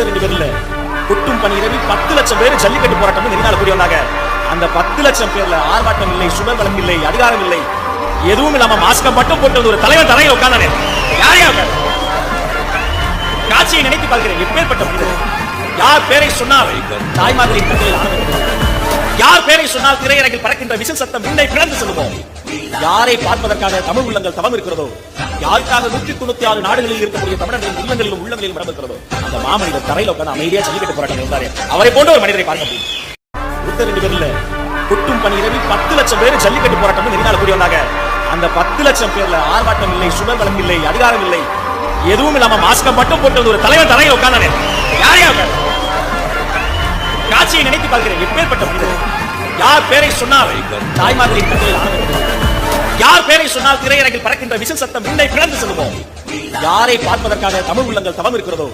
2 பேர்ல கொட்டும் பணியிடவி 10 லட்சம் பேர் ஜல்லிக்கட்டு போராட்டம் நெறிநாள் கூடி வந்தாங்க. அந்த 10 லட்சம் பேர்ல ஆர்ப்பாட்டம் இல்லை, சுடர் வழக்கு இல்லை, அதிகாரம் இல்லை, எதுவும் இல்லாம மாஸ்கம் மட்டும் போட்டு ஒரு தலைவர் தலையில் உட்கார்ந்தானே. யாரையா காட்சியை நினைத்து பார்க்கிறேன். எப்பேற்பட்ட மனிதர். யார் பேரை சொன்னால் தாய்மார்களின் கண்களில் ஆனந்தம், யார் பேரை சொன்னால் திரையரங்கில் பறக்கின்ற விசில் சத்தம் விண்ணை பிளந்து செல்லுவோம். யாரை பார்ப்பதற்காக தமிழ் உள்ளங்கள் தவம் இருக்கிறதோ, யாருக்காக 196 நாடுகளில் இருக்கக்கூடிய தமிழர்களின் உள்ளங்களிலும் உள்ளங்களிலும் இடம் இருக்கிறதோ, அந்த மாமனிதர் தரையில் உட்கார்ந்து அமைதியா ஜல்லிக்கட்டு போராட்டம் இருந்தாரு. அவரை போன்ற ஒரு மனிதரை பார்க்க முடியும். 2 பேர்ல கொட்டும் பணியிடவி 10 லட்சம் பேர் ஜல்லிக்கட்டு போராட்டம் நெறிநாள் கூடி வந்தாங்க. அந்த 10 லட்சம் பேர்ல ஆர்ப்பாட்டம் இல்லை, சுடர் வழக்கு இல்லை, அதிகாரம் இல்லை, எதுவும் இல்லாம மாஸ்கம் மட்டும் போட்டு ஒரு தலைவர் தலையில் உட்கார்ந்தானே. யாரையா காட்சியை நினைத்து பார்க்கிறேன். எப்பேற்பட்ட மனிதர். யார் பேரை சொன்னால் தாய்மார்களின் கண்களில் ஆனந்தம், யார் பேரை சொன்னால் திரையரங்கில் பறக்கின்ற விசில் சத்தம் விண்ணை பிளந்து செல்லுவோம். யாரை பார்ப்பதற்காக தமிழ் உள்ளங்கள் தவம் இருக்கிறதோ,